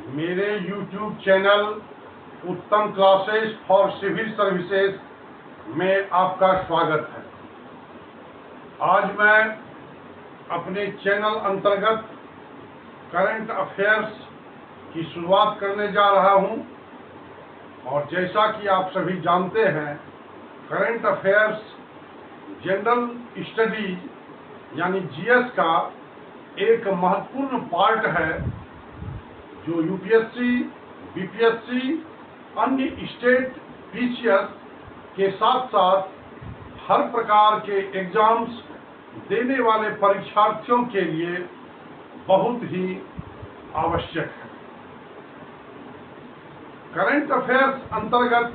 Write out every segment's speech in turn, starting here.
मेरे YouTube channel उत्तम classes for civil services में आपका स्वागत है। आज मैं अपने चैनल अंतर्गत करंट अफेयर्स की शुरुआत करने जा रहा हूं और जैसा कि आप सभी जानते हैं, करंट अफेयर्स जनरल स्टडीज यानी जीएस का एक महत्वपूर्ण पार्ट है जो यूपीएससी, बीपीएससी, अन्य स्टेट पीसीएस के साथ साथ हर प्रकार के एग्जाम्स देने वाले परीक्षार्थियों के लिए बहुत ही आवश्यक है। करंट अफेयर्स अंतर्गत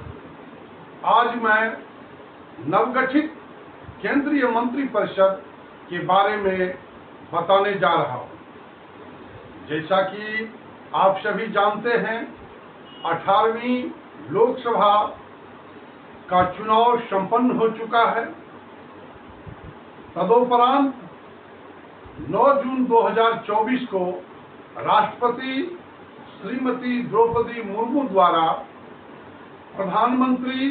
आज मैं नवगठित केंद्रीय मंत्रिपरिषद के बारे में बताने जा रहा हूं। जैसा कि आप सभी जानते हैं, 18वीं लोकसभा का चुनाव संपन्न हो चुका है। तदोपरांत 9 जून 2024 को राष्ट्रपति श्रीमती द्रौपदी मुर्मू द्वारा प्रधानमंत्री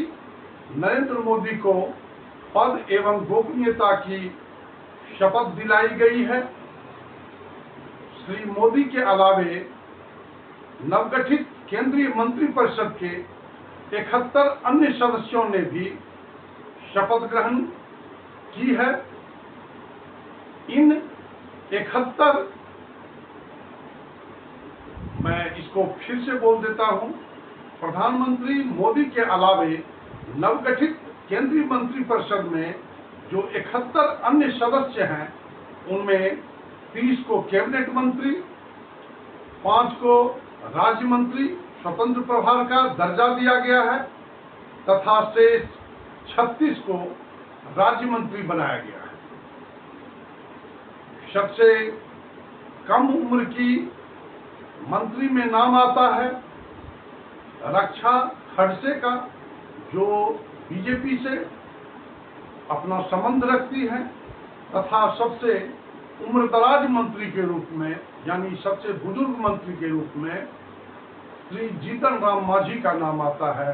नरेंद्र मोदी को पद एवं गोपनीयता की शपथ दिलाई गई है। श्री मोदी के अलावे नवगठित केंद्रीय मंत्रिपरिषद के 71 अन्य सदस्यों ने भी शपथ ग्रहण की है। इन 71, मैं इसको फिर से बोल देता हूं, प्रधानमंत्री मोदी के अलावे नवगठित केंद्रीय मंत्रिपरिषद में जो 71 अन्य सदस्य हैं, उनमें 30 को कैबिनेट मंत्री, 5 को राज्य मंत्री स्वतंत्र प्रभार का दर्जा दिया गया है तथा शेष 36 को राज्य मंत्री बनाया गया है। सबसे कम उम्र की मंत्री में नाम आता है रक्षा खड़से का, जो बीजेपी से अपना संबंध रखती है, तथा सबसे उम्रदराज मंत्री के रूप में यानी सबसे बुजुर्ग मंत्री के रूप में श्री जीतन राम मांझी का नाम आता है,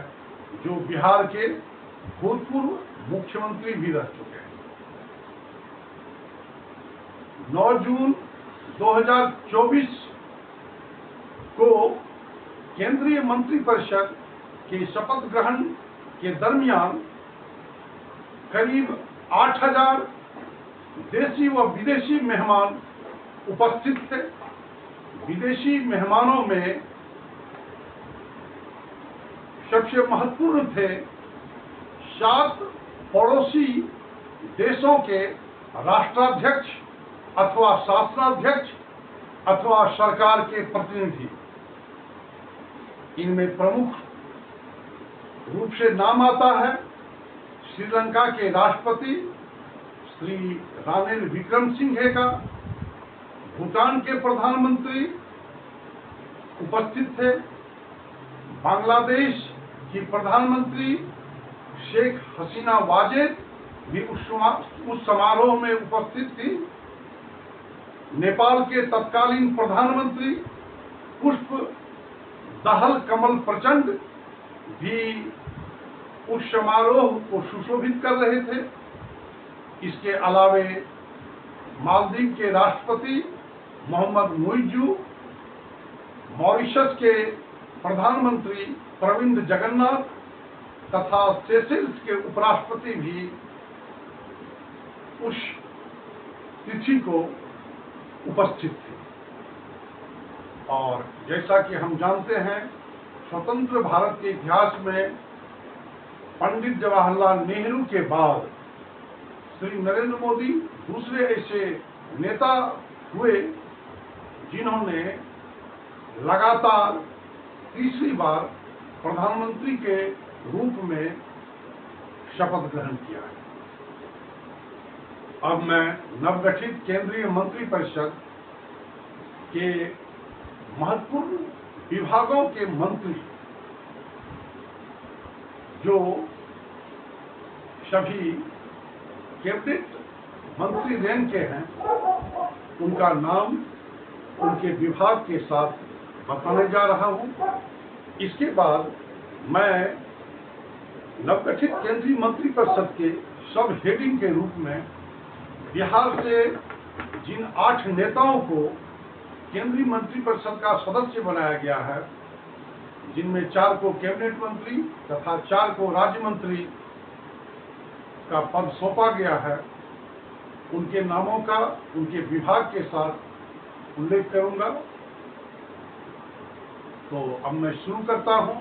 जो बिहार के भूतपूर्व मुख्यमंत्री भी रह चुके हैं। 9 जून 2024 को केंद्रीय मंत्रिपरिषद के शपथ ग्रहण के दरमियान करीब 8000 देशी व विदेशी मेहमान उपस्थित थे। विदेशी मेहमानों में सबसे महत्वपूर्ण थे 7 पड़ोसी देशों के राष्ट्राध्यक्ष अथवा शासनाध्यक्ष अथवा सरकार के प्रतिनिधि। इनमें प्रमुख रूप से नाम आता है श्रीलंका के राष्ट्रपति श्री रानिल विक्रमसिंघे का, भूटान के प्रधानमंत्री उपस्थित थे, बांग्लादेश की प्रधानमंत्री शेख हसीना वाजेद भी उस समारोह में उपस्थित थी, नेपाल के तत्कालीन प्रधानमंत्री पुष्प दहल कमल प्रचंड भी उस समारोह को सुशोभित कर रहे थे। इसके अलावे मालदीव के राष्ट्रपति मोहम्मद मुइज़ू, मॉरिशस के प्रधानमंत्री प्रविंद जगन्नाथ तथा सेशेल्स के उपराष्ट्रपति भी उस तिथि को उपस्थित थे। और जैसा कि हम जानते हैं, स्वतंत्र भारत के इतिहास में पंडित जवाहरलाल नेहरू के बाद श्री नरेंद्र मोदी दूसरे ऐसे नेता हुए जिन्होंने लगातार तीसरी बार प्रधानमंत्री के रूप में शपथ ग्रहण किया है। अब मैं नवगठित केंद्रीय मंत्रिपरिषद के महत्वपूर्ण विभागों के मंत्री जो सभी कैबिनेट मंत्री रैंक के हैं, उनका नाम उनके विभाग के साथ बताने जा रहा हूं। इसके बाद मैं नवगठित केंद्रीय मंत्रिपरिषद के सब हेडिंग के रूप में बिहार से जिन 8 नेताओं को केंद्रीय मंत्रिपरिषद का सदस्य बनाया गया है, जिनमें 4 को कैबिनेट मंत्री तथा 4 को राज्य मंत्री का पद सौंपा गया है, उनके नामों का उनके विभाग के साथ उल्लेख करूंगा। तो अब मैं शुरू करता हूं।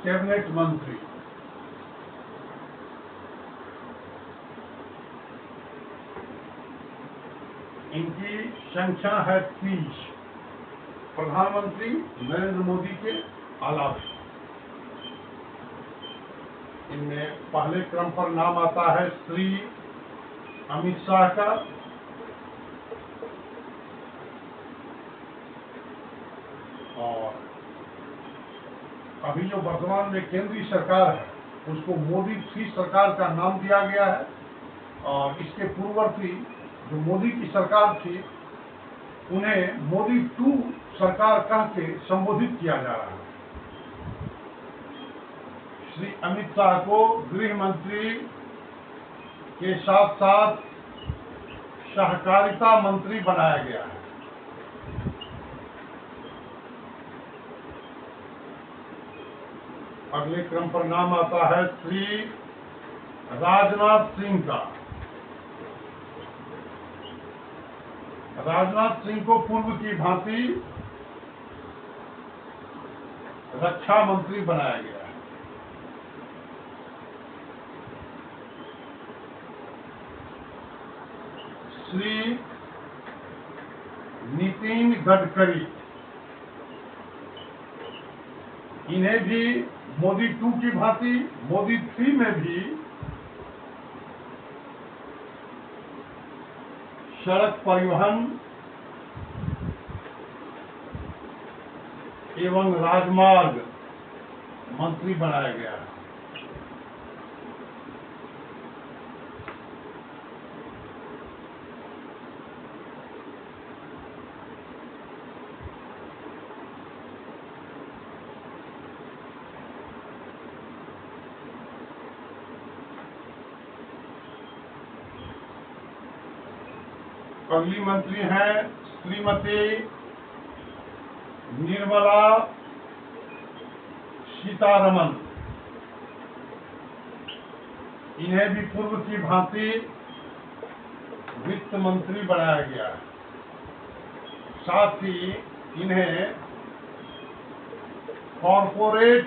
कैबिनेट मंत्री, इनकी संख्या है 30। प्रधानमंत्री नरेंद्र मोदी के अलावा इनमें पहले क्रम पर नाम आता है श्री अमित शाह का, और अभी जो वर्तमान में केंद्रीय सरकार है उसको मोदी 3 सरकार का नाम दिया गया है, और इसके पूर्ववर्ती जो मोदी की सरकार थी उन्हें मोदी 2 सरकार कह के संबोधित किया जा रहा है। श्री अमित शाह को गृह मंत्री के साथ साथ सहकारिता मंत्री बनाया गया है। अगले क्रम पर नाम आता है श्री राजनाथ सिंह का। राजनाथ सिंह को पूर्व की भांति रक्षा मंत्री बनाया गया है। श्री नितिन गडकरी, इन्हें भी मोदी 2 की भांति मोदी 3 में भी सड़क परिवहन एवं राजमार्ग मंत्री बनाया गया है। अगली मंत्री हैं श्रीमती निर्मला सीतारमण। इन्हें भी पूर्व की भांति वित्त मंत्री बनाया गया है। साथ ही इन्हें कॉरपोरेट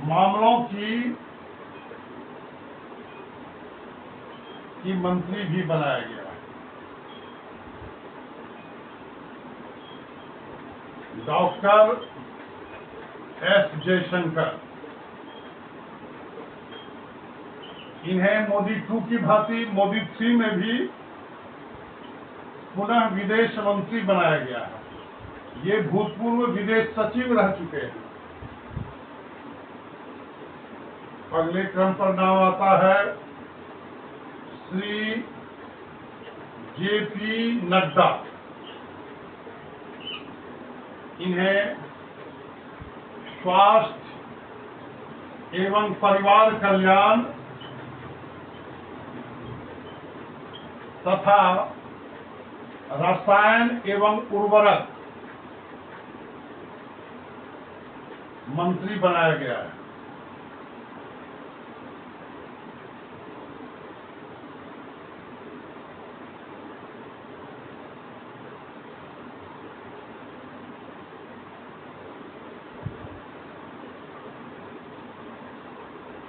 मामलों की मंत्री भी बनाया गया है। डॉक्टर एस जयशंकर, इन्हें मोदी 2 की भांति मोदी 3 में भी पुनः विदेश मंत्री बनाया गया है। ये भूतपूर्व विदेश सचिव रह चुके हैं। अगले क्रम पर नाम आता है श्री जेपी नड्डा। इन्हें स्वास्थ्य एवं परिवार कल्याण तथा रसायन एवं उर्वरक मंत्री बनाया गया है।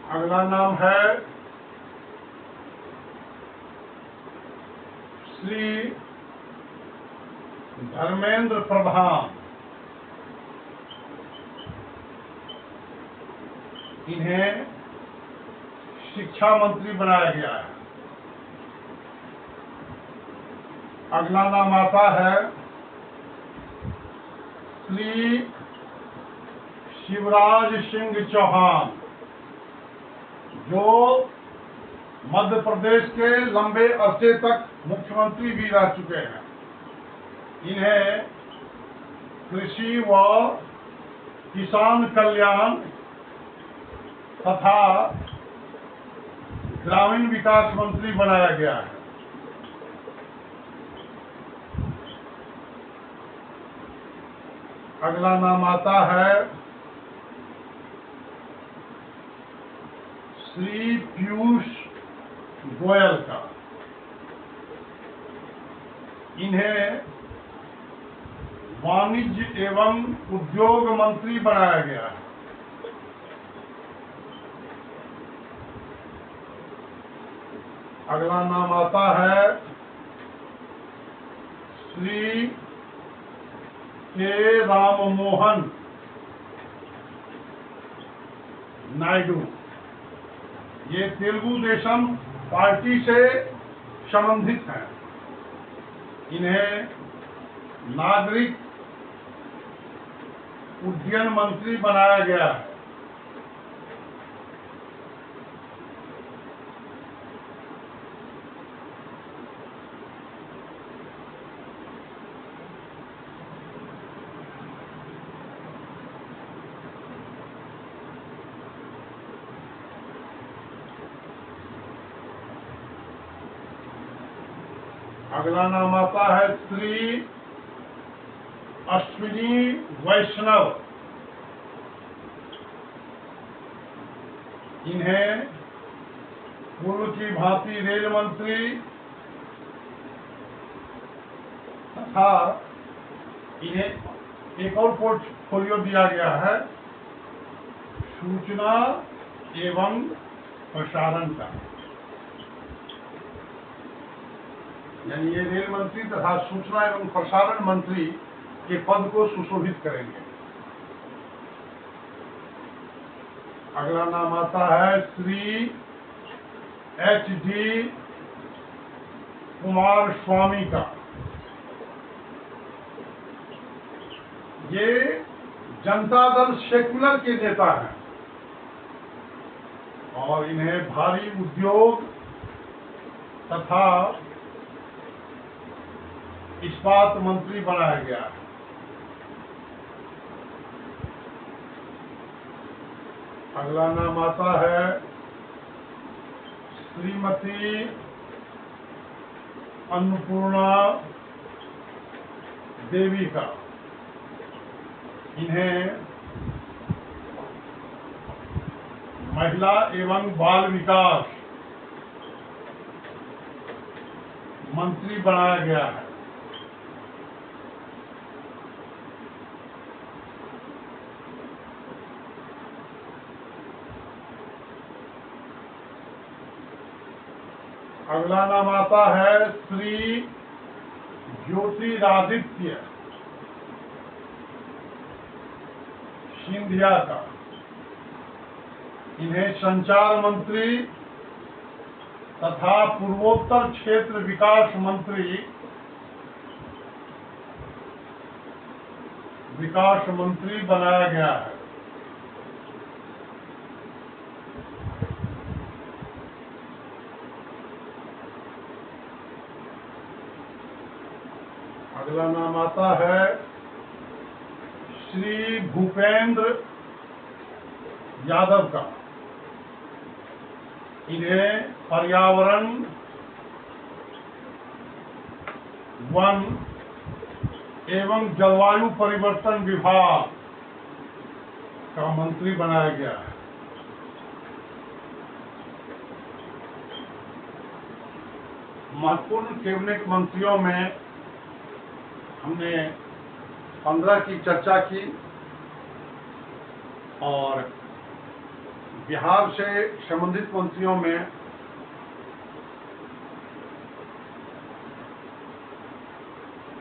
अगला नाम है श्री धर्मेंद्र प्रधान। इन्हें शिक्षा मंत्री बनाया गया है। अगला नाम आता है श्री शिवराज सिंह चौहान, जो मध्य प्रदेश के लंबे अरसे तक मुख्यमंत्री भी रह चुके हैं। इन्हें कृषि व किसान कल्याण तथा ग्रामीण विकास मंत्री बनाया गया है। अगला नाम आता है श्री पीयूष गोयल का। इन्हें वाणिज्य एवं उद्योग मंत्री बनाया गया है। अगला नाम आता है श्री के राममोहन नायडू। ये तेलुगु देशम पार्टी से संबंधित हैं। इन्हें नागरिक उड्डयन मंत्री बनाया गया है। अगला नाम आता है श्री अश्विनी वैष्णव। इन्हें पूर्व की भांति रेल मंत्री तथा इन्हें एक और पोर्टफोलियो दिया गया है सूचना एवं प्रसारण का, यानी ये रेल मंत्री तथा सूचना एवं प्रसारण मंत्री के पद को सुशोभित करेंगे। अगला नाम आता है श्री HD कुमार स्वामी का। ये जनता दल सेक्युलर के नेता हैं और इन्हें भारी उद्योग तथा इस्पात मंत्री बनाया गया है। अगला नाम आता है श्रीमती अन्नपूर्णा देवी का। इन्हें महिला एवं बाल विकास मंत्री बनाया गया है। अगला नाम आता है श्री ज्योतिरादित्य सिंधिया का। इन्हें संचार मंत्री तथा पूर्वोत्तर क्षेत्र विकास मंत्री बनाया गया है। अगला नाम आता है श्री भूपेंद्र यादव का। इन्हें पर्यावरण, वन एवं जलवायु परिवर्तन विभाग का मंत्री बनाया गया है। महत्वपूर्ण कैबिनेट मंत्रियों में हमने 15 की चर्चा की और बिहार से संबंधित मंत्रियों में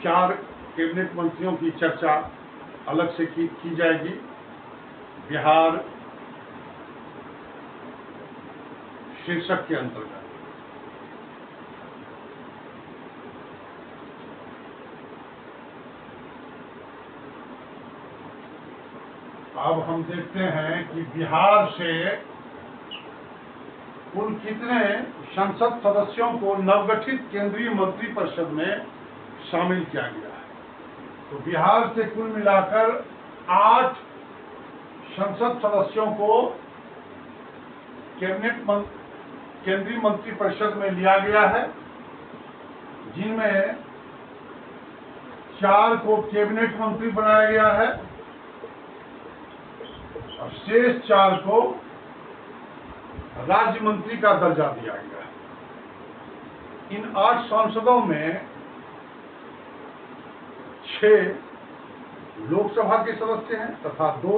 चार कैबिनेट मंत्रियों की चर्चा अलग से की जाएगी। बिहार शीर्षक के अंतर्गत। अब हम देखते हैं कि बिहार से कुल कितने संसद सदस्यों को नवगठित केंद्रीय मंत्रिपरिषद में शामिल किया गया है? तो बिहार से कुल मिलाकर 8 संसद सदस्यों को केंद्रीय मंत्रिपरिषद में लिया गया है, जिनमें 4 को कैबिनेट मंत्री बनाया गया है और शेष 4 को राज्य मंत्री का दर्जा दिया गया है। इन 8 सांसदों में 6 लोकसभा के सदस्य हैं तथा 2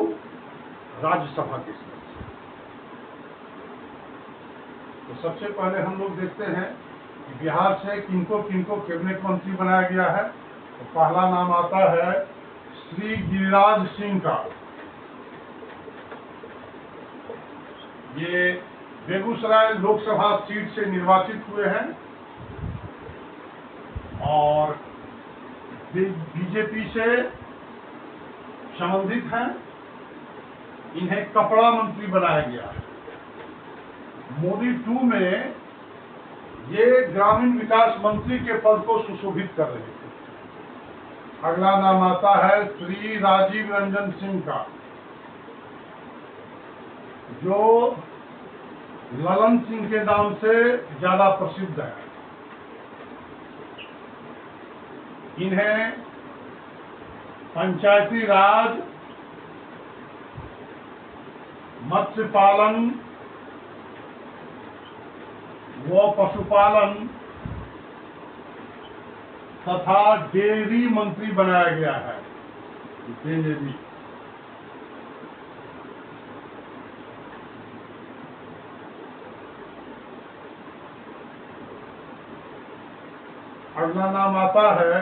राज्यसभा के सदस्य हैं। तो सबसे पहले हम लोग देखते हैं कि बिहार से किनको कैबिनेट मंत्री बनाया गया है। तो पहला नाम आता है श्री गिरिराज सिंह का। ये बेगूसराय लोकसभा सीट से निर्वाचित हुए हैं और बीजेपी से संबंधित हैं। इन्हें कपड़ा मंत्री बनाया गया है। मोदी 2 में ये ग्रामीण विकास मंत्री के पद को सुशोभित कर रहे थे। अगला नाम आता है श्री राजीव रंजन सिंह का, जो ललन सिंह के नाम से ज्यादा प्रसिद्ध है। इन्हें पंचायती राज, मत्स्य पालन व पशुपालन तथा डेयरी मंत्री बनाया गया है। डेयरी अगला नाम आता है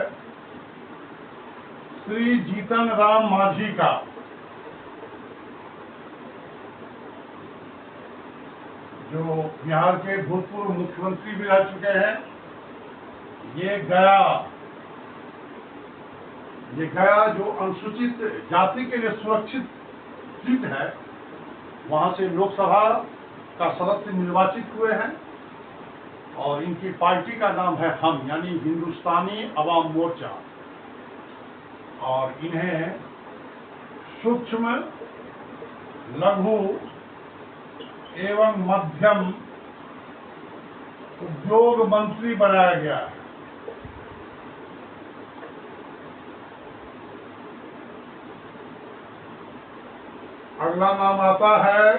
श्री जीतन राम मांझी का, जो बिहार के भूतपूर्व मुख्यमंत्री भी रह चुके हैं। ये गया जो अनुसूचित जाति के लिए सुरक्षित सीट है, वहां से लोकसभा का सदस्य निर्वाचित हुए हैं और इनकी पार्टी का नाम है हम, यानी हिंदुस्तानी अवाम मोर्चा। और इन्हें सूक्ष्म, लघु एवं मध्यम उद्योग मंत्री बनाया गया है। अगला नाम आता है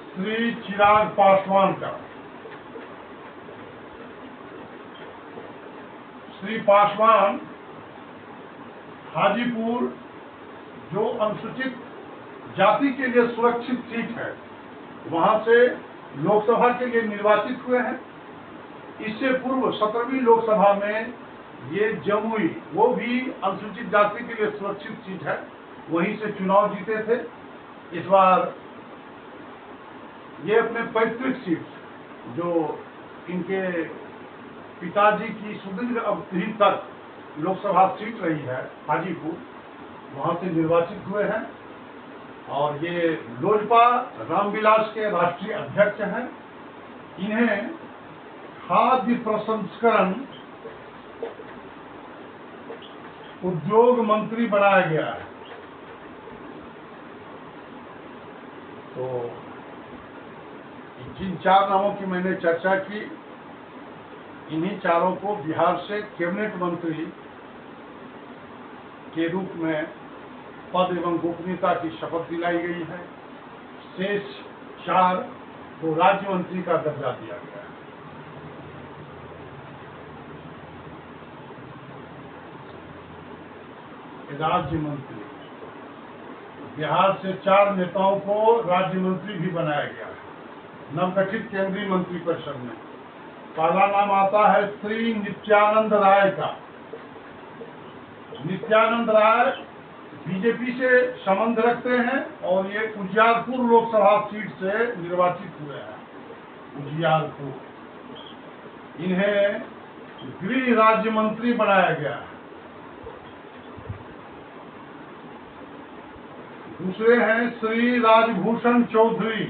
श्री चिराग पासवान का। श्री पासवान हाजीपुर, जो अनुसूचित जाति के लिए सुरक्षित सीट है, वहां से लोकसभा के लिए निर्वाचित हुए हैं। इससे पूर्व 17वीं लोकसभा में ये जमुई, वो भी अनुसूचित जाति के लिए सुरक्षित सीट है, वहीं से चुनाव जीते थे। इस बार ये अपने पैतृक सीट, जो इनके पिताजी की सुदीर्घ अवधि तक लोकसभा सीट रही है, हाजीपुर, वहां से निर्वाचित हुए हैं। और ये लोजपा रामविलास के राष्ट्रीय अध्यक्ष हैं। इन्हें खाद्य प्रसंस्करण उद्योग मंत्री बनाया गया है। तो जिन 4 नामों की मैंने चर्चा की, इन्हीं चारों को बिहार से कैबिनेट मंत्री के रूप में पद एवं गोपनीयता की शपथ दिलाई गई है। शेष 4 को राज्य मंत्री का दर्जा दिया गया है। राज्य मंत्री, बिहार से 4 नेताओं को राज्य मंत्री भी बनाया गया है नवगठित केंद्रीय मंत्रिपरिषद में। पहला नाम आता है श्री नित्यानंद राय का। नित्यानंद राय बीजेपी से संबंध रखते हैं और ये उजियारपुर लोकसभा सीट से निर्वाचित हुए हैं। उजियारपुर, इन्हें गृह राज्य मंत्री बनाया गया है। दूसरे हैं श्री राजभूषण चौधरी,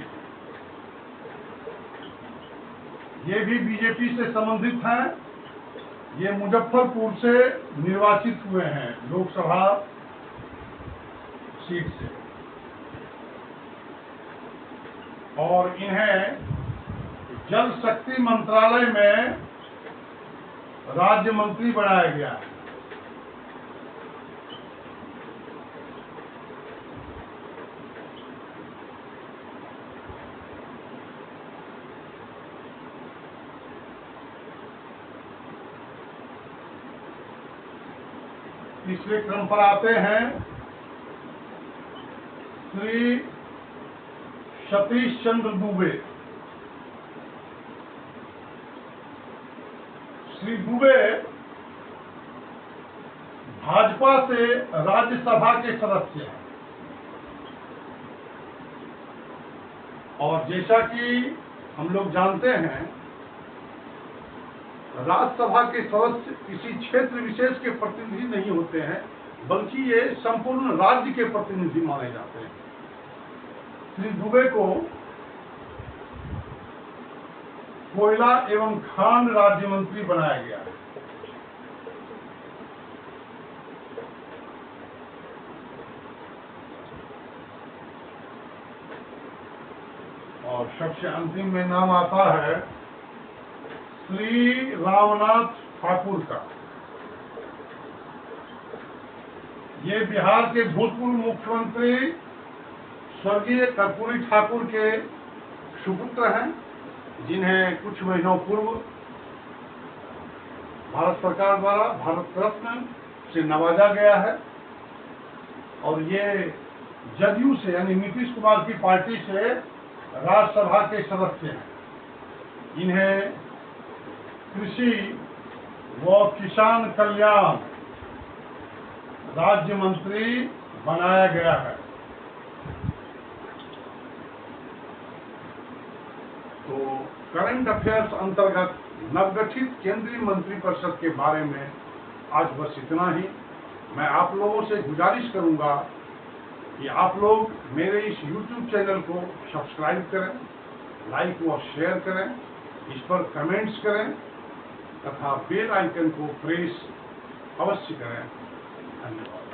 ये भी बीजेपी से संबंधित हैं। ये मुजफ्फरपुर से निर्वाचित हुए हैं लोकसभा सीट से, और इन्हें जल शक्ति मंत्रालय में राज्य मंत्री बनाया गया है। तीसरे क्रम पर आते हैं श्री सतीश चंद्र दुबे। श्री दुबे भाजपा से राज्यसभा के सदस्य हैं, और जैसा कि हम लोग जानते हैं, राज्यसभा के सदस्य किसी क्षेत्र विशेष के प्रतिनिधि नहीं होते हैं, बल्कि ये संपूर्ण राज्य के प्रतिनिधि माने जाते हैं। श्री दुबे को कोयला एवं खान राज्य मंत्री बनाया गया है। और सबसे अंतिम में नाम आता है श्री रामनाथ ठाकुर का। ये बिहार के भूतपूर्व मुख्यमंत्री स्वर्गीय कर्पूरी ठाकुर के सुपुत्र हैं, जिन्हें कुछ महीनों पूर्व भारत सरकार द्वारा भारत रत्न से नवाजा गया है। और ये जदयू से यानी नीतीश कुमार की पार्टी से राज्यसभा के सदस्य हैं। इन्हें कृषि व किसान कल्याण राज्य मंत्री बनाया गया है। तो करंट अफेयर्स अंतर्गत नवगठित केंद्रीय मंत्रिपरिषद के बारे में आज बस इतना ही। मैं आप लोगों से गुजारिश करूंगा कि आप लोग मेरे इस YouTube चैनल को सब्सक्राइब करें, लाइक व शेयर करें, इस पर कमेंट्स करें तथा बेल आइकन को प्रेस अवश्य करें। धन्यवाद।